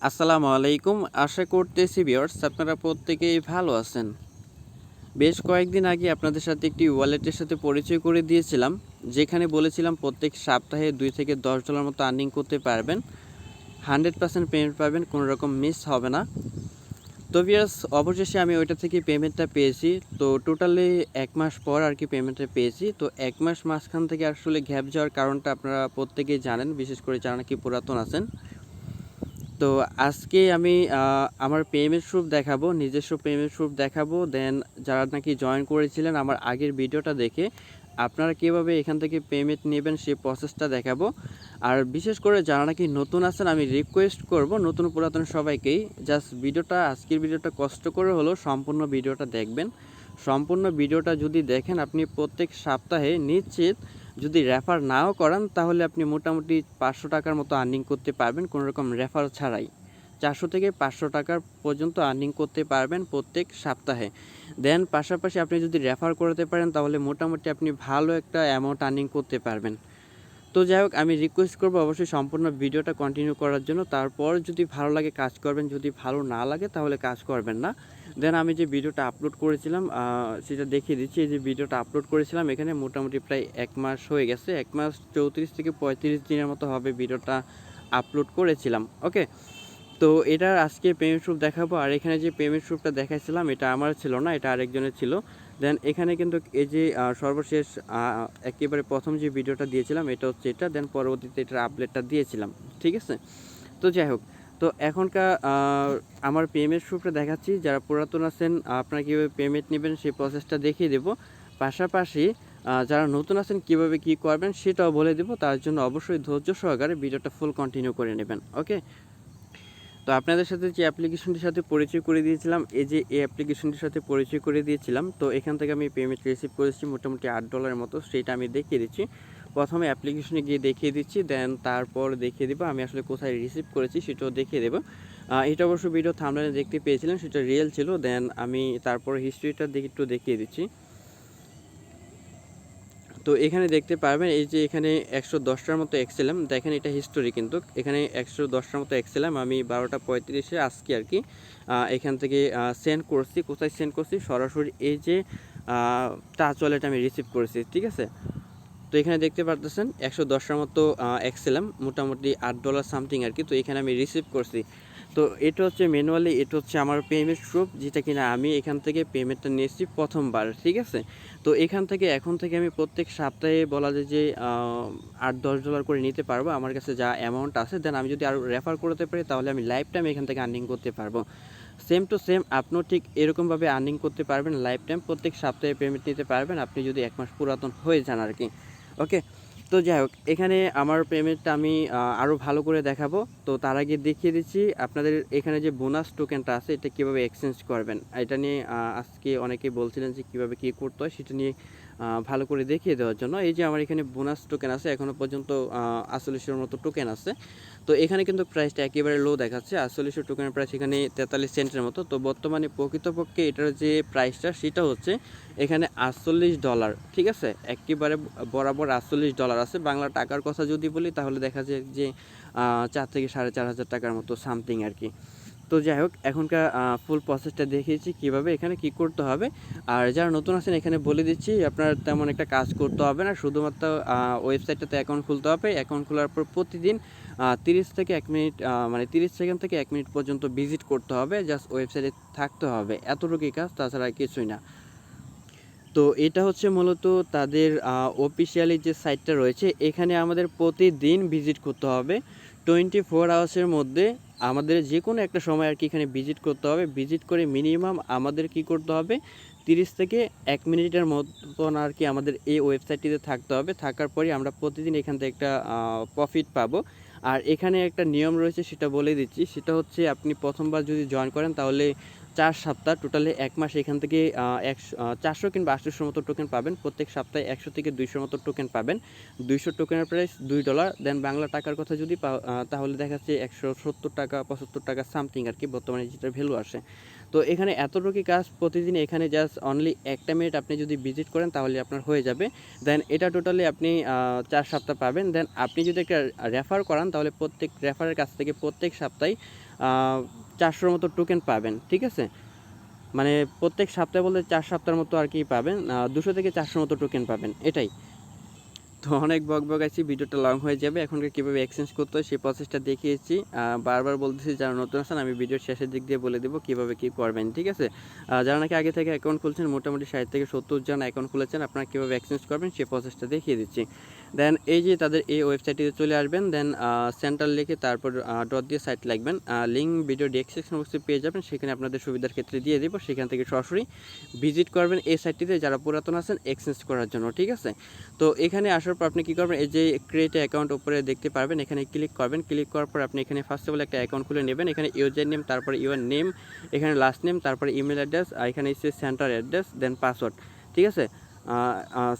আসসালামু আলাইকুম। আশা করতেছি ভিউয়ার্স আপনারা প্রত্যেকেই ভালো আছেন। বেশ কয়েকদিন আগে আপনাদের সাথে একটি ওয়ালেটের সাথে পরিচয় করে দিয়েছিলাম, যেখানে বলেছিলাম প্রত্যেক সপ্তাহে $2 থেকে $10 মতো আর্নিং করতে পারবেন। 100% পেমেন্ট পাবেন, কোনো রকম মিস হবে না। তো ভিউয়ার্স অবশেষে আমি ওইটা থেকে পেমেন্টটা পেয়েছি। তো টোটালি 1 মাস পর আর কি পেমেন্টটা পেয়েছি। তো 1 মাস মাঝখান থেকে আসলে গ্যাপ যাওয়ার কারণটা আপনারা প্রত্যেকেই জানেন, বিশেষ করে যারা নাকি পুরাতন আছেন। তো আজকে আমি আমার পেমেন্ট প্রুফ দেখাবো, নিজস্ব পেমেন্ট প্রুফ দেখাবো। দেন যারা নাকি জয়েন করেছিলেন আমার আগের ভিডিওটা দেখে আপনারা কীভাবে এখান থেকে পেমেন্ট নেবেন সেই প্রসেসটা দেখাবো। আর বিশেষ করে যারা নাকি নতুন আছেন আমি রিকোয়েস্ট করব নতুন পুরাতন সবাইকেই, জাস্ট আজকের ভিডিওটা কষ্ট করে হলেও সম্পূর্ণ ভিডিওটা দেখবেন। সম্পূর্ণ ভিডিওটা যদি দেখেন আপনি প্রত্যেক সপ্তাহে নিশ্চিত, যদি রেফার নাও করান তাহলে আপনি মোটামুটি 500 টাকার মতো আর্নিং করতে পারবেন কোনো রকম রেফার ছাড়াই। 400 থেকে 500 টাকার পর্যন্ত আর্নিং করতে পারবেন প্রত্যেক সপ্তাহে। দেন পাশাপাশি আপনি যদি রেফার করতে পারেন তাহলে মোটামুটি আপনি ভালো একটা অ্যামাউন্ট আর্নিং করতে পারবেন। তো যাই হোক, আমি রিকোয়েস্ট করবো অবশ্যই সম্পূর্ণ ভিডিওটা কন্টিনিউ করার জন্য। তারপর যদি ভালো লাগে কাজ করবেন, যদি ভালো না লাগে তাহলে কাজ করবেন না। দেন আমি যে ভিডিওটা আপলোড করেছিলাম সেটা দেখিয়ে দিচ্ছি। এই যে ভিডিওটা আপলোড করেছিলাম এখানে মোটামুটি প্রায় 1 মাস হয়ে গেছে। 1 মাস 34 থেকে 35 দিনের মতো হবে ভিডিওটা আপলোড করেছিলাম। ওকে, তো এটার আজকে পেমেন্ট প্রুফ দেখাবো। আর এখানে যে পেমেন্ট প্রুফটা দেখাইছিলাম এটা আমার ছিল না, এটা আরেকজনের ছিল। দেন এখানে কিন্তু এই যে সর্বশেষ একেবারে প্রথম যে ভিডিওটা দিয়েছিলাম এটা হচ্ছে এটা। দেন পরবর্তীতে এটার আপডেটটা দিয়েছিলাম, ঠিক আছে। তো যাই হোক, তো এখনকার আমার পেমেন্ট প্রুফটা দেখাচ্ছি। যারা পুরাতন আছেন আপনারা কীভাবে পেমেন্ট নেবেন সেই প্রসেসটা দেখিয়ে দেবো। পাশাপাশি যারা নতুন আছেন কীভাবে কী করবেন সেটাও বলে দেবো। তার জন্য অবশ্যই ধৈর্য সহকারে ভিডিওটা ফুল কন্টিনিউ করে নেবেন। ওকে, তো আপনাদের সাথে যে অ্যাপ্লিকেশনটির সাথে পরিচয় করে দিয়েছিলাম, এই যে এই অ্যাপ্লিকেশনটির সাথে পরিচয় করে দিয়েছিলাম, তো এখান থেকে আমি পেমেন্ট রিসিভ করেছি মোটামুটি $8 মতো, সেটা আমি দেখিয়ে দিচ্ছি। প্রথমে অ্যাপ্লিকেশনে গিয়ে দেখিয়ে দিচ্ছি, দেন তারপর দেখিয়ে দেবো আমি আসলে কোথায় রিসিভ করেছি সেটাও দেখিয়ে দেবো। এটা অবশ্য ভিডিও থাম্বনেলে দেখতে পেয়েছিলেন, সেটা রিয়েল ছিল। দেন আমি তারপর হিস্ট্রিটা দিকে একটু দেখিয়ে দিচ্ছি। তো এখানে দেখতে পারবেন এই যে এখানে 110টার মতো এক্সেলাম, দেখেন এটা হিস্টোরি, কিন্তু এখানে 110টার মতো এক্সেলাম আমি 12টা 35-এ আজকে আর কি এখান থেকে সেন্ড করছি। কোথায় সেন্ড করছি? সরাসরি এই যে টাচ ওয়ালেট আমি রিসিভ করেছি, ঠিক আছে। তো এখানে দেখতে পারতেছেন 110টার মতো এক্সেলাম, মোটামুটি $8 সামথিং আর কি। তো এখানে আমি রিসিভ করছি। তো এটা হচ্ছে ম্যানুয়ালি, এটা হচ্ছে আমার পেমেন্ট প্রুফ, যেটা কিনা আমি এখান থেকে পেমেন্টটা নিয়েছি প্রথমবার, ঠিক আছে। তো এখান থেকে এখন থেকে আমি প্রত্যেক সপ্তাহে বলা যায় যে $8-10 করে নিতে পারবো আমার কাছে যা অ্যামাউন্ট আছে। দেন আমি যদি আরও রেফার করতে পারি তাহলে আমি লাইফ টাইম এখান থেকে আর্নিং করতে পারবো। সেম টু সেম আপনিও ঠিক এরকমভাবে আর্নিং করতে পারবেন লাইফ টাইম, প্রত্যেক সপ্তাহে পেমেন্ট নিতে পারবেন আপনি যদি 1 মাস পুরাতন হয়ে যান আর কি। ওকে, তো যাই হোক, এখানে আমার পেমেন্টটা আমি আরও ভালো করে দেখাবো। তো তার আগে দেখিয়ে দিচ্ছি আপনাদের এখানে যে বোনাস টোকেনটা আছে এটা কীভাবে এক্সচেঞ্জ করবেন। এটা নিয়ে আজকে অনেকেই বলছিলেন যে কীভাবে কী করতে হয় সেটা নিয়ে ভালো করে দেখিয়ে দেওয়ার জন্য। এই যে আমার এখানে বোনাস টোকেন আছে, এখনও পর্যন্ত 4800 মতো টোকেন আছে। তো এখানে কিন্তু প্রাইসটা একেবারে লো দেখাচ্ছে, 4800 টোকেনের প্রাইস এখানে 43 সেন্টের মতো। তো বর্তমানে প্রকৃতপক্ষে এটার যে প্রাইসটা সেটা হচ্ছে এখানে $48, ঠিক আছে। একেবারে বরাবর $48 আছে। বাংলা টাকার কথা যদি বলি তাহলে দেখা যায় যে 4 থেকে 4500 টাকার মতো সামথিং আর কি। তো যাই হোক, এখনকার ফুল প্রসেসটা দেখিয়েছি কীভাবে এখানে কী করতে হবে। আর যারা নতুন আছেন এখানে বলে দিচ্ছি আপনার তেমন একটা কাজ করতে হবে না, শুধুমাত্র ওয়েবসাইটটাতে অ্যাকাউন্ট খুলতে হবে। অ্যাকাউন্ট খোলার পর প্রতিদিন 30 থেকে 1 মিনিট মানে 30 সেকেন্ড থেকে 1 মিনিট পর্যন্ত ভিজিট করতে হবে, জাস্ট ওয়েবসাইটে থাকতে হবে, এতটুকুই কাজ, তাছাড়া কিছুই না। তো এটা হচ্ছে মূলত তাদের অফিসিয়ালি যে সাইটটা রয়েছে এখানে আমাদের প্রতিদিন ভিজিট করতে হবে 24 আওয়ার্সের মধ্যে। আমাদের যে কোনো একটা সময় আর কি এখানে ভিজিট করতে হবে। ভিজিট করে মিনিমাম আমাদের কি করতে হবে 30 থেকে 1 মিনিটের মতন আর কি আমাদের এই ওয়েবসাইটটিতে থাকতে হবে। থাকার পরে আমরা প্রতিদিন এখান থেকে একটা প্রফিট পাবো। আর এখানে একটা নিয়ম রয়েছে সেটা বলে দিচ্ছি, সেটা হচ্ছে আপনি প্রথমবার যদি জয়েন করেন তাহলে 4 সপ্তাহ টোটালি 1 মাস এখান থেকে 400 কিংবা 800 মতো টোকেন পাবেন। প্রত্যেক সপ্তাহে 100 থেকে 200 মতো টোকেন পাবেন। 200 টোকেনের প্রাইস $2। দেন বাংলা টাকার কথা যদি তাহলে দেখা যাচ্ছে 170 টাকা 75 টাকা সামথিং আর কি বর্তমানে যেটার ভ্যালু আসে। তো এখানে এতটুকু কাজ প্রতিদিন এখানে জাস্ট অনলি 1টা মিনিট আপনি যদি ভিজিট করেন তাহলে আপনার হয়ে যাবে। দেন এটা টোটালি আপনি 4 সপ্তাহ পাবেন। দেন আপনি যদি একটা রেফার করান তাহলে প্রত্যেক রেফারের কাছ থেকে প্রত্যেক সপ্তাহে 400 মতো টোকেন পাবেন, ঠিক আছে? মানে প্রত্যেক সপ্তাহে বলতে 4 সপ্তাহের মতো আর কি পাবেন, 200 থেকে 400 মতো টোকেন পাবেন, এটাই। তো অনেক বকবকাইছি, ভিডিওটা লং হয়ে যাবে। এখনকার কীভাবে এক্সচেঞ্জ করতে হয় সেই প্রসেসটা দেখিয়েছি। বারবার বলতেছি যারা নতুন আছেন আমি ভিডিওর শেষের দিক দিয়ে বলে দেবো কীভাবে কী করবেন, ঠিক আছে? যারা নাকি আগে থেকে অ্যাকাউন্ট খুলছেন, মোটামুটি 60 থেকে 70 জন অ্যাকাউন্ট খুলেছেন, আপনারা কীভাবে এক্সচেঞ্জ করবেন সেই প্রসেসটা দেখিয়ে দিচ্ছি। দেন এই যে তাদের এই ওয়েবসাইটটিতে চলে আসবেন। দেন সেন্টার লিখে তারপর ডট দিয়ে সাইট লিখবেন। লিঙ্ক ভিডিও ডেসক্রিপশন বক্সে পেয়ে যাবেন, সেখানে আপনাদের সুবিধার ক্ষেত্রে দিয়ে দেবো। সেখান থেকে সরাসরি ভিজিট করবেন এই সাইটটিতে যারা পুরাতন আছেন এক্সচেঞ্জ করার জন্য, ঠিক আছে? তো এখানে আসার পর আপনি কী করবেন, এই যে ক্রিয়েট অ্যাকাউন্ট উপরে দেখতে পারবেন, এখানে ক্লিক করবেন। ক্লিক করার পর আপনি এখানে ফার্স্ট অফ অল একটা অ্যাকাউন্ট খুলে নেবেন। এখানে ইউজার নেম, তারপরে ইউর নেম, এখানে লাস্ট নেম, তারপরে ইমেল অ্যাড্রেস, আর এখানে হচ্ছে সেন্টার অ্যাড্রেস, দেন পাসওয়ার্ড, ঠিক আছে?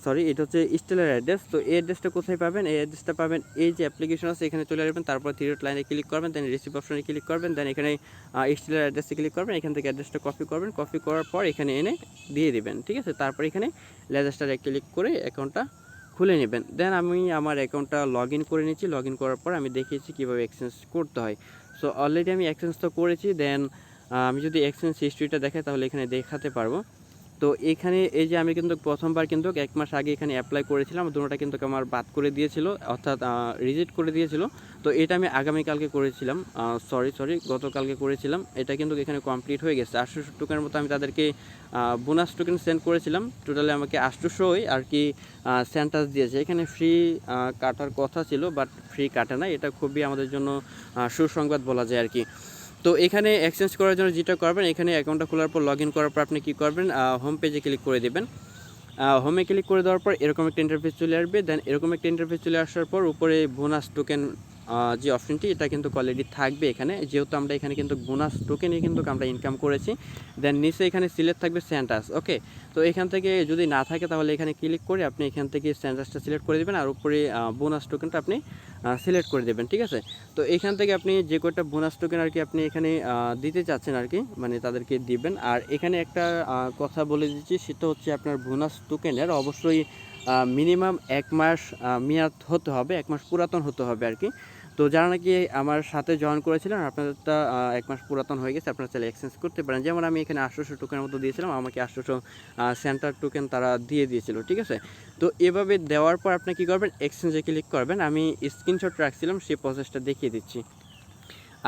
সরি, এটা হচ্ছে স্টিলের অ্যাড্রেস। তো এই অ্যাড্রেসটা কোথায় পাবেন? এই অ্যাড্রেসটা পাবেন এই যে অ্যাপ্লিকেশন আছে এখানে চলে আসবেন, তারপর থ্রি ডট লাইনে ক্লিক করবেন, দেন রিসিভ অপশনে ক্লিক করবেন, দেন এখানে স্টিলের অ্যাড্রেসে ক্লিক করবেন। এখান থেকে অ্যাড্রেসটা কপি করবেন, কপি করার পর এখানে এনে দিয়ে দিবেন, ঠিক আছে? তারপর এখানে লেজারস্টারে ক্লিক করে অ্যাকাউন্টটা খুলে নেবেন। দেন আমি আমার অ্যাকাউন্টটা লগ ইন করে নিচ্ছি। লগ ইন করার পর আমি দেখিয়েছি কীভাবে এক্সচেঞ্জ করতে হয়। সো অলরেডি আমি এক্সচেঞ্জ তো করেছি। দেন আমি যদি এক্সচেঞ্জ হিস্ট্রিটা দেখাই তাহলে এখানে দেখাতে পারবো। তো এখানে এই যে আমি কিন্তু প্রথমবার কিন্তু 1 মাস আগে এখানে অ্যাপ্লাই করেছিলাম, দুটোটা কিন্তু আমার বাদ করে দিয়েছিল, অর্থাৎ রিজেক্ট করে দিয়েছিল। তো এটা আমি আগামীকালকে করেছিলাম, সরি গতকালকে করেছিলাম। এটা কিন্তু এখানে কমপ্লিট হয়ে গেছে। 800 টোকেনের মতো আমি তাদেরকে বোনাস টোকেন সেন্ড করেছিলাম। টোটালি আমাকে 800ই আর কি সেন্টাস দিয়েছে। এখানে ফ্রি কাটার কথা ছিল, বাট ফ্রি কাটে না। এটা খুবই আমাদের জন্য সুসংবাদ বলা যায় আর কি। তো এখানে এক্সচেঞ্জ করার জন্য যেটা করবেন, এখানে অ্যাকাউন্টটা খোলার পর লগ ইন করার পর আপনি কী করবেন, হোম পেজে ক্লিক করে দেবেন। হোমে ক্লিক করে দেওয়ার পর এরকম একটা ইন্টারফেস চলে আসবে। দেন এরকম একটা ইন্টারফেস চলে আসার পর উপরে বোনাস টোকেন যে অপশনটি, এটা কিন্তু অলরেডি থাকবে এখানে, যেহেতু আমরা এখানে কিন্তু বোনাস টোকেনই কিন্তু আমরা ইনকাম করেছি। দেন নিচে এখানে সিলেক্ট থাকবে সেন্টাস, ওকে? তো এখান থেকে যদি না থাকে তাহলে এখানে ক্লিক করে আপনি এখান থেকে সেন্টাসটা সিলেক্ট করে দেবেন, আর উপরে বোনাস টোকেনটা আপনি সিলেক্ট করে দেবেন, ঠিক আছে? তো এখান থেকে আপনি যে কয়টা বোনাস টোকেন আর কি আপনি এখানে দিতে চাচ্ছেন আর কি, মানে তাদেরকে দিবেন। আর এখানে একটা কথা বলে দিচ্ছি, সেটা হচ্ছে আপনার বোনাস টোকেনের অবশ্যই মিনিমাম 1 মাস মেয়াদ হতে হবে, 1 মাস পুরাতন হতে হবে আর কি। তো যারা নাকি আমার সাথে জয়েন করেছিলেন আপনাদেরটা 1 মাস পুরাতন হয়ে গেছে, আপনারা চাইলে এক্সচেঞ্জ করতে পারেন। যেমন আমি এখানে 800 টোকেনের মতো দিয়েছিলাম, আমাকে 800 সেন্টার টোকেন তারা দিয়ে দিয়েছিল, ঠিক আছে? তো এভাবে দেওয়ার পর আপনি কী করবেন, এক্সচেঞ্জে ক্লিক করবেন। আমি স্ক্রিনশট রাখছিলাম, সেই প্রসেসটা দেখিয়ে দিচ্ছি।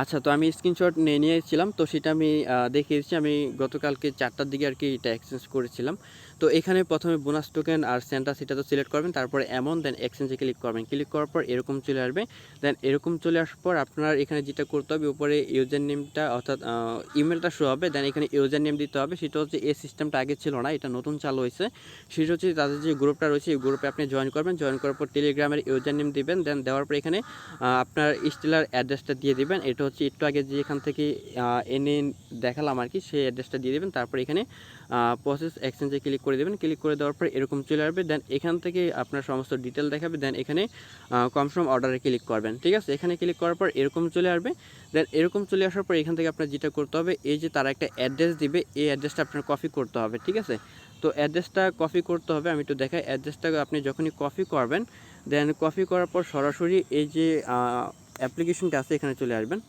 আচ্ছা, তো আমি স্ক্রিনশট নিয়েছিলাম, তো সেটা আমি দেখিয়ে দিচ্ছি। আমি গতকালকে 4টার দিকে আর কি এটা এক্সচেঞ্জ করেছিলাম। তো এখানে প্রথমে বোনাস টোকেন আর সেন্টার সেটা তো সিলেক্ট করবেন, তারপরে অ্যামাউন্ট, দেন এক্সচেঞ্জে ক্লিক করবেন। ক্লিক করার পর এরকম চলে আসবে। দেন এরকম চলে আসার পর আপনার এখানে যেটা করতে হবে, উপরে ইউজার নেমটা অর্থাৎ ইমেলটা শো হবে। দেন এখানে ইউজার নেম দিতে হবে। সেটা হচ্ছে এই সিস্টেমটা আগে ছিল না, এটা নতুন চালু হয়েছে। সেটা হচ্ছে তাদের যে গ্রুপটা রয়েছে এই গ্রুপে আপনি জয়েন করবেন। জয়েন করার পর টেলিগ্রামের ইউজার নেম দিবেন। দেন দেওয়ার পর এখানে আপনার স্টিলার অ্যাড্রেসটা দিয়ে দিবেন। এটা হচ্ছে একটু আগে যে এখান থেকে এনে দেখালাম আর কি, সেই অ্যাড্রেসটা দিয়ে দেবেন। তারপর এখানে প্রসেস এক্সচেঞ্জে ক্লিক করে দেবেন। ক্লিক করে দেওয়ার পর এরকম চলে আসবে। দেন এখান থেকে আপনার সমস্ত ডিটেল দেখাবে। দেন এখানে কনফার্ম অর্ডারে ক্লিক করবেন, ঠিক আছে? এখানে ক্লিক করার পর এরকম চলে আসবে। দেন এরকম চলে আসার পর এখান থেকে আপনার যেটা করতে হবে, এই যে তারা একটা অ্যাড্রেস দিবে, এই অ্যাড্রেসটা আপনার কপি করতে হবে, ঠিক আছে? তো অ্যাড্রেসটা কপি করতে হবে, আমি একটু দেখাই। অ্যাড্রেসটা আপনি যখনই কপি করবেন, দেন কপি করার পর সরাসরি এই যে অ্যাপ্লিকেশনটা আছে এখানে চলে আসবেন।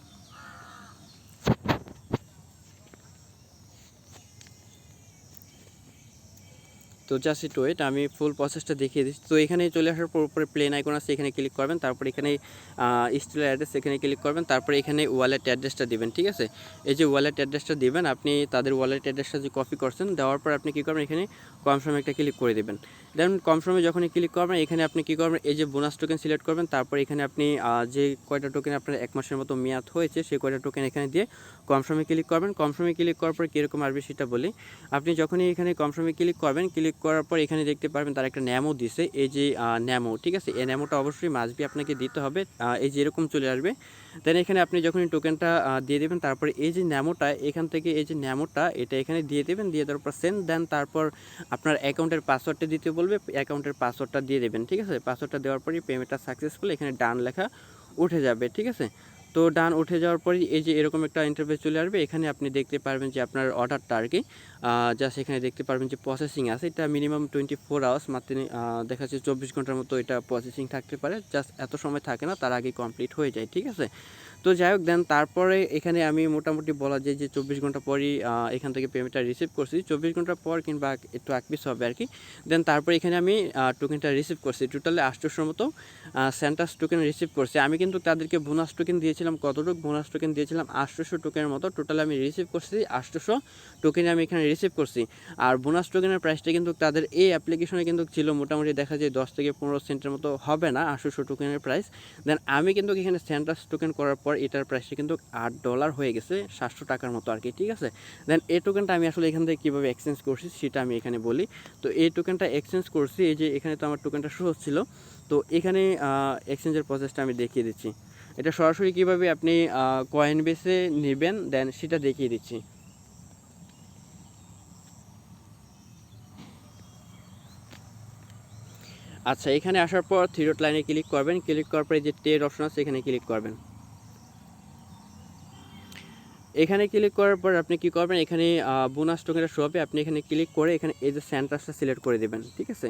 তো জাস্ট একটু ওয়েট, আমি ফুল প্রসেসটা দেখিয়ে দিচ্ছি। তো এখানে চলে আসার পর উপরে প্লেন আইকন আছে, এখানে ক্লিক করবেন। তারপর এখানে স্টিল অ্যাড্রেস, এখানে ক্লিক করবেন। তারপরে এখানে ওয়ালেট অ্যাড্রেসটা দিবেন, ঠিক আছে? এই যে ওয়ালেট অ্যাড্রেসটা দিবেন, আপনি তাদের ওয়ালেট অ্যাড্রেসটা যে কপি করছেন, দেওয়ার পর আপনি কী করবেন, এখানে কনফার্ম একটা ক্লিক করে দেবেন। দেন কনফার্মে যখনই ক্লিক করবেন, এখানে আপনি কী করবেন, এই যে বোনাস টোকেন সিলেক্ট করবেন। তারপর এখানে আপনি যে কয়টা টোকেন আপনার 1 মাসের মতো মেয়াদ হয়েছে, সেই কয়টা টোকেন এখানে দিয়ে কনফার্মে ক্লিক করবেন। কনফার্মে ক্লিক করার পর কীরকম আসবে সেটা বলি। আপনি যখনই এখানে কনফার্মে ক্লিক করবেন, ক্লিক করার পর এখানে দেখতে পারবেন তার একটা ন্যামো দিছে, এই যে ন্যামো, ঠিক আছে? এই ন্যামোটা অবশ্যই মাস্ট বি আপনাকে দিতে হবে। এই যে এরকম চলে আসবে। দেন এখানে আপনি যখনই টোকেনটা দিয়ে দেবেন, তারপরে এই যে ন্যামোটা এখান থেকে, এই যে ন্যামোটা এটা এখানে দিয়ে দেবেন। দিয়ে দেওয়ার পর সেন্ড, দেন তারপর আপনার অ্যাকাউন্টের পাসওয়ার্ডটা দিতে বলবে, অ্যাকাউন্টের পাসওয়ার্ডটা দিয়ে দেবেন, ঠিক আছে? পাসওয়ার্ডটা দেওয়ার পরই পেমেন্টটা সাকসেসফুল, এখানে ডান লেখা উঠে যাবে, ঠিক আছে? তো ডান উঠে যাওয়ার পরই এই যে এরকম একটা ইন্টারফেস চলে আসবে। এখানে আপনি দেখতে পারবেন যে আপনার অর্ডারটা আর কি জাস্ট এখানে দেখতে পারবেন যে প্রসেসিং আছে। এটা মিনিমাম 24 আওয়ার্স, মাত্র দেখা যাচ্ছে 24 ঘন্টার মতো এটা প্রসেসিং থাকতে পারে। জাস্ট এত সময় থাকে না, তার আগে কমপ্লিট হয়ে যায়, ঠিক আছে। তো যাই হোক, দেন তারপরে এখানে আমি মোটামুটি বলা যায় যে 24 ঘন্টা পরই এখান থেকে পেমেন্টটা রিসিভ করছি। 24 ঘন্টা পর কিংবা একটু আগ পিছ হবে আর কি। দেন তারপরে এখানে আমি টোকেনটা রিসিভ করছি। টোটালি 800 মতো সেন্টাস টোকেন রিসিভ করছি। আমি কিন্তু তাদেরকে বোনাস টোকেন দিয়েছিলাম, কতটুকু বোনাস টোকেন দিয়েছিলাম 800 টোকেনের মতো। টোটালি আমি রিসিভ করছি 800 টোকেন আমি এখানে রিসিভ করছি। আর বোনাস টোকেনের প্রাইসটা কিন্তু তাদের এই অ্যাপ্লিকেশনে কিন্তু ছিল মোটামুটি দেখা যায় 10 থেকে 15 সেন্টের মতো, হবে না 800 টোকেনের প্রাইস। দেন আমি কিন্তু এখানে সেন্টাস টোকেন করার পর এটার প্রাইসটা কিন্তু $8 হয়ে গেছে, 700 টাকার মতো আর কি, ঠিক আছে। দেন এই টোকেনটা আমি আসলে এখান থেকে কীভাবে এক্সচেঞ্জ করছি সেটা আমি এখানে বলি। তো এই টোকেনটা এক্সচেঞ্জ করছি, এই যে এখানে তো আমার টোকেনটা শো হচ্ছিল। তো এখানে এক্সচেঞ্জের প্রসেসটা আমি দেখিয়ে দিচ্ছি। এটা সরাসরি কীভাবে আপনি কয়েনবেসে নেবেন দেন সেটা দেখিয়ে দিচ্ছি। আচ্ছা, এখানে আসার পর থ্রি ডট লাইনে ক্লিক করবেন। ক্লিক করার পরে যে ট্রেড অপশন আছে এখানে ক্লিক করবেন। এখানে ক্লিক করার পর আপনি কি করবেন, এখানে বোনাস টোকেনটা শো হবে। আপনি এখানে ক্লিক করে এখানে এই যে সেন্টারটা সিলেক্ট করে দেবেন, ঠিক আছে।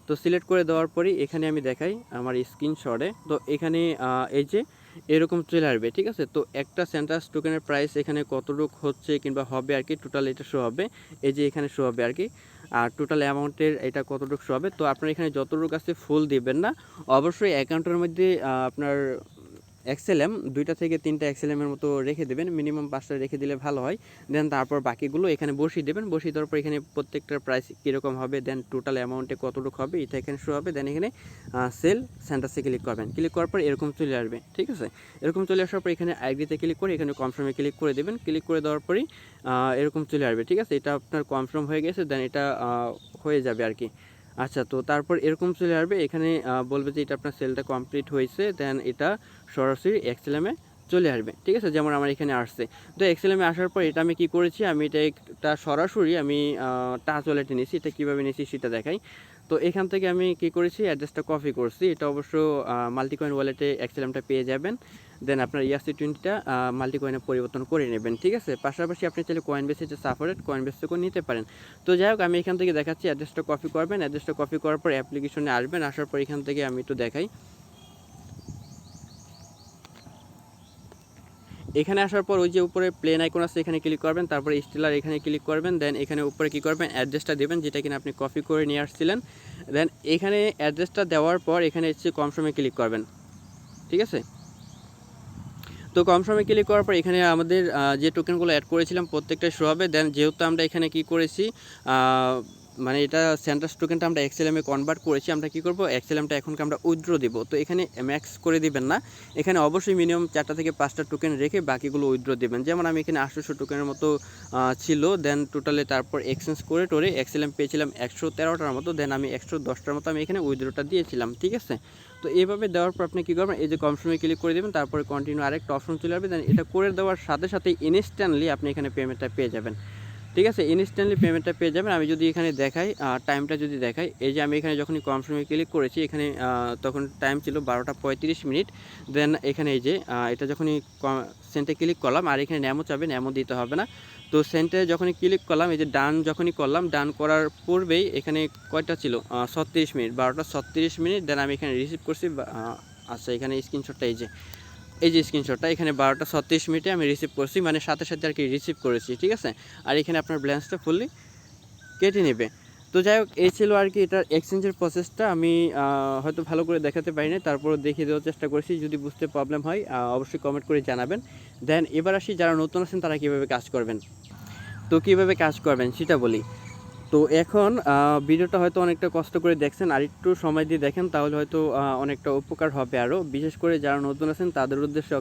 তো সিলেক্ট করে দেওয়ার পরই এখানে আমি দেখাই আমার স্ক্রিনশটে। তো এখানে এই যে এরকম চলে আসবে, ঠিক আছে। তো একটা সেন্টাস টোকেনের প্রাইস এখানে কতটুক হচ্ছে কিংবা হবে আর কি, টোটাল এটা শো হবে। এই যে এখানে শো হবে আর কি, আর টোটাল অ্যামাউন্টের এটা কতটুকু শো হবে। তো আপনার এখানে যতটুকু আছে ফুল দিবেন না, অবশ্যই অ্যাকাউন্টের মধ্যে আপনার এক্সএলএম 2টা থেকে 3টা এক্সএলএমের মতো রেখে দেবেন, মিনিমাম 5টা রেখে দিলে ভালো হয়। দেন তারপর বাকিগুলো এখানে বসিয়ে দেবেন। বসিয়ে দেওয়ার পর এখানে প্রত্যেকটার প্রাইস কীরকম হবে, দেন টোটাল অ্যামাউন্টে কতটুকু হবে এটা এখানে শো হবে। দেন এখানে সেল সেন্টাসে ক্লিক করবেন। ক্লিক করার পর এরকম চলে আসবে, ঠিক আছে। এরকম চলে আসার পর এখানে আইডিতে ক্লিক করে এখানে কনফার্মে ক্লিক করে দেবেন। ক্লিক করে দেওয়ার পরই এরকম চলে আসবে, ঠিক আছে। এটা আপনার কনফার্ম হয়ে গেছে, দেন এটা হয়ে যাবে আর কি। আচ্ছা, তো তারপর এরকম চলে আসবে, এখানে বলবে যে এটা আপনার সেলটা কমপ্লিট হয়েছে। দেন এটা সরাসরি এক্সএলএমে চলে আসবে, ঠিক আছে, যেমন আমার এখানে আসছে। তো এক্সএলএমে আসার পর এটা আমি কি করেছি, আমি এটা সরাসরি আমি টাচ ওয়ালেটে নিয়েছি। এটা কীভাবে নিয়েছি সেটা দেখাই। তো এখান থেকে আমি কি করেছি, অ্যাড্রেসটা কপি করছি। এটা অবশ্য মাল্টিকয়েন ওয়ালেটে এক্সএলএমটা পেয়ে যাবেন। দেন আপনার ERC20টা মাল্টিকয়েনে পরিবর্তন করে নেবেন, ঠিক আছে। পাশাপাশি আপনি চাইলে কয়েনবেসে যে সাপোর্টেড কয়েনবেস থেকেও নিতে পারেন। তো যাই হোক, আমি এখান থেকে দেখাচ্ছি। অ্যাড্রেসটা কপি করবেন। অ্যাড্রেসটা কপি করার পর অ্যাপ্লিকেশনে আসবেন। আসার পর এখান থেকে আমি একটু দেখাই। এখানে আসার পর ওই যে উপরে প্লেন আইকন আছে এখানে ক্লিক করবেন। তারপরে স্টেলার এখানে ক্লিক করবেন। দেন এখানে উপরে কী করবেন, অ্যাড্রেসটা দেবেন যেটা কিনা আপনি কপি করে নিয়ে আসছিলেন। দেন এখানে অ্যাড্রেসটা দেওয়ার পর এখানে এসে কনফার্মে ক্লিক করবেন, ঠিক আছে। তো কনফার্মে ক্লিক করার পর এখানে আমাদের যে টোকেনগুলো অ্যাড করেছিলাম প্রত্যেকটা শো হবে। দেন যেহেতু আমরা এখানে কি করেছি, মানে এটা সেন্টাস টোকেনটা আমরা এক্সএলএমে কনভার্ট করেছি, আমরা কি করব, এক্সএলএমটা এখনকে আমরা উইথড্র দিব। তো এখানে ম্যাক্স করে দিবেন না, এখানে অবশ্যই মিনিমাম 4টা থেকে 5টা টোকেন রেখে বাকিগুলো উইথড্র দেবেন। যেমন আমি এখানে 800 টোকেনের মতো ছিল। দেন টোটালে তারপর এক্সচেঞ্জ করে টোরে এক্সএলএম পেয়েছিলাম 113টার মতো। দেন আমি 110টার মতো আমি এখানে উইথড্রটা দিয়েছিলাম, ঠিক আছে। তো এইভাবে দেওয়ার পর আপনি কী করবেন, এই যে কনফার্মে ক্লিক করে দেবেন। তারপরে কন্টিনিউ আরেকটা অপশন চলে আসবে। দেন এটা করে দেওয়ার সাথে সাথে ইনস্ট্যান্টলি আপনি এখানে পেমেন্টটা পেয়ে যাবেন, ঠিক আছে। ইনস্ট্যান্টলি পেমেন্টটা পেয়ে যাবেন। আমি যদি এখানে দেখাই, টাইমটা যদি দেখাই, এই যে আমি এখানে যখনই কনফার্মে ক্লিক করেছি এখানে তখন টাইম ছিল 12টা 35 মিনিট। দেন এখানে এই যে এটা যখনই সেন্টে ক্লিক করলাম, আর এখানে ন্যামো চাবে, ন্যামো দিতে হবে না। তো সেন্টে যখনই ক্লিক করলাম, এই যে ডান যখনই করলাম, ডান করার পূর্বেই এখানে কয়টা ছিল, 36 মিনিট, 12টা 36 মিনিট। দেন আমি এখানে রিসিভ করছি। আচ্ছা, এখানে স্ক্রিনশটটা এই যে স্ক্রিনশটটা এখানে 12টা 36 মিনিটে আমি রিসিভ করছি, মানে সাথে সাথে আর কি রিসিভ করেছি, ঠিক আছে। আর এখানে আপনার ব্যালেন্সটা ফুললি কেটে নেবে। তো যাই হোক, এই ছিল আর কি এটার এক্সচেঞ্জের প্রসেসটা। আমি হয়তো ভালো করে দেখাতে পারি না, তারপরও দেখিয়ে দেওয়ার চেষ্টা করেছি। যদি বুঝতে প্রবলেম হয় অবশ্যই কমেন্ট করে জানাবেন। দেন এবার আসি, যারা নতুন আছেন তারা কীভাবে কাজ করবেন। তো কীভাবে কাজ করবেন সেটা বলি। তো এখন ভিডিওটা হয়তো অনেকটা কষ্ট করে দেখছেন, আর একটু সময় দিয়ে দেখেন তাহলে হয়তো অনেকটা উপকার হবে আরও। বিশেষ করে যারা নতুন আছেন তাদের উদ্দেশ্যে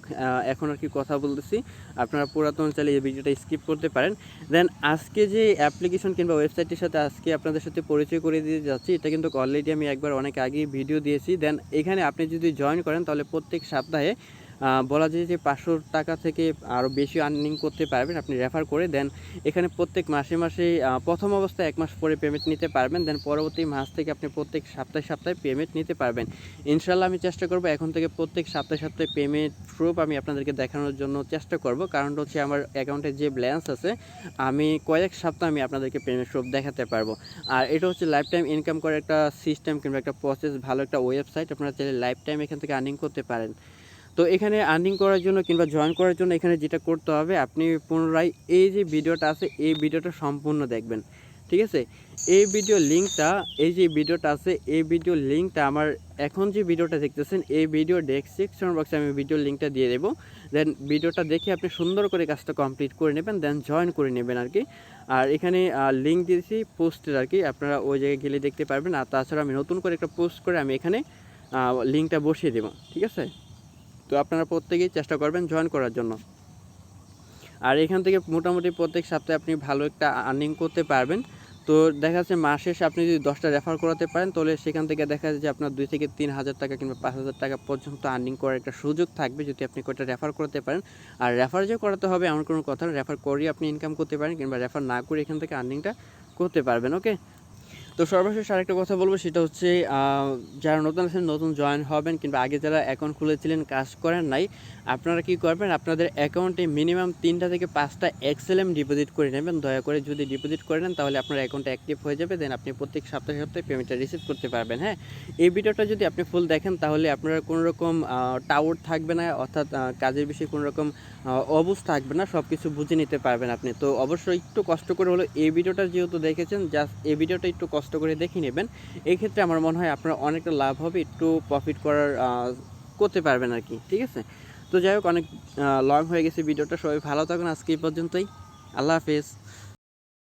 এখন আর কি কথা বলতেছি। আপনারা পুরাতন চাইলে এই ভিডিওটা স্কিপ করতে পারেন। দেন আজকে যে অ্যাপ্লিকেশন কিংবা ওয়েবসাইটের সাথে আজকে আপনাদের সাথে পরিচয় করে দিয়ে যাচ্ছি, এটা কিন্তু অলরেডি আমি একবার অনেক আগেই ভিডিও দিয়েছি। দেন এখানে আপনি যদি জয়েন করেন তাহলে প্রত্যেক সপ্তাহে বলা যায় যে 500 টাকা থেকে আরও বেশি আর্নিং করতে পারবেন আপনি রেফার করে। দেন এখানে প্রত্যেক মাসে মাসে প্রথম অবস্থায় 1 মাস পরে পেমেন্ট নিতে পারবেন, দেন পরবর্তী মাস থেকে আপনি প্রত্যেক সপ্তাহে সপ্তাহে পেমেন্ট নিতে পারবেন। ইনশাল্লাহ আমি চেষ্টা করব এখন থেকে প্রত্যেক সপ্তাহে সপ্তাহে পেমেন্ট প্রুফ আমি আপনাদেরকে দেখানোর জন্য চেষ্টা করব, কারণ হচ্ছে আমার অ্যাকাউন্টে যে ব্যালেন্স আছে আমি কয়েক সপ্তাহ আমি আপনাদেরকে পেমেন্ট প্রুফ দেখাতে পারবো। আর এটা হচ্ছে লাইফ টাইম ইনকাম করার একটা সিস্টেম কিংবা একটা প্রসেস, ভালো একটা ওয়েবসাইট, আপনারা চাইলে লাইফ টাইম এখান থেকে আর্নিং করতে পারেন। তো এখানে আর্নিং করার জন্য কিংবা জয়েন করার জন্য এখানে যেটা করতে হবে, আপনি পুনরায় এই যে ভিডিওটা আছে এই ভিডিওটা সম্পূর্ণ দেখবেন, ঠিক আছে? এই ভিডিও লিঙ্কটা, এই যে ভিডিওটা আছে এই ভিডিও লিঙ্কটা আমার এখন যে ভিডিওটা দেখতেছেন এই ভিডিও ডেসক্রিপশন বক্সে আমি ভিডিও লিঙ্কটা দিয়ে দেবো। দেন ভিডিওটা দেখে আপনি সুন্দর করে কাজটা কমপ্লিট করে নেবেন, দেন জয়েন করে নেবেন আর কি। আর এখানে লিঙ্ক দিয়েছি পোস্টের আর কি, আপনারা ওই জায়গায় গেলে দেখতে পারবেন। আর তাছাড়া আমি নতুন করে একটা পোস্ট করে আমি এখানে লিঙ্কটা বসিয়ে দেবো, ঠিক আছে? তো আপনারা প্রত্যেকেই চেষ্টা করবেন জয়েন করার জন্য। আর এখান থেকে মোটামুটি প্রত্যেক সপ্তাহে আপনি ভালো একটা আর্নিং করতে পারবেন। তো দেখা যাচ্ছে মাস শেষে আপনি যদি 10টা রেফার করাতে পারেন তাহলে সেখান থেকে দেখা যায় যে আপনার 2 থেকে 3,000 টাকা কিংবা 5,000 টাকা পর্যন্ত আর্নিং করার একটা সুযোগ থাকবে যদি আপনি কয়টা রেফার করতে পারেন। আর রেফার যে করাতে হবে এমন কোনো কথা না, রেফার করেই আপনি ইনকাম করতে পারেন কিংবা রেফার না করে এখান থেকে আর্নিংটা করতে পারবেন। ওকে, তো সর্বশেষ আরেকটা কথা বলবো, সেটা হচ্ছে যারা নতুন আছেন, নতুন জয়েন হবেন কিংবা আগে যারা অ্যাকাউন্ট খুলেছিলেন কাজ করেন নাই, আপনারা কি করবেন, আপনাদের অ্যাকাউন্টে মিনিমাম 3টা থেকে 5টা এক্সএলএম ডিপোজিট করে নেবেন। দয়া করে যদি ডিপোজিট করে নেন তাহলে আপনার অ্যাকাউন্টটা অ্যাক্টিভ হয়ে যাবে, দেন আপনি প্রত্যেক সপ্তাহে সপ্তাহে পেমেন্টটা রিসিভ করতে পারবেন। হ্যাঁ, এই ভিডিওটা যদি আপনি ফুল দেখেন তাহলে আপনার কোনো রকম টাউট থাকবে না, অর্থাৎ কাজের বিষয়ে কোনো রকম অবুঝ থাকবে না, সব কিছু বুঝে নিতে পারবেন আপনি। তো অবশ্যই একটু কষ্ট করে হলো এই ভিডিওটা যেহেতু দেখেছেন, জাস্ট এই ভিডিওটা একটু কষ্ট করে দেখে নেবেন। এই ক্ষেত্রে আমার মনে হয় আপনার অনেকটা লাভ হবে, একটু প্রফিট করার করতে পারবেন আর কি, ঠিক আছে? তো যাই হোক, অনেক লং হয়ে গেছে ভিডিওটা, সবাই ভালো থাকুন, আজকে এই পর্যন্তই, আল্লাহ হাফেজ।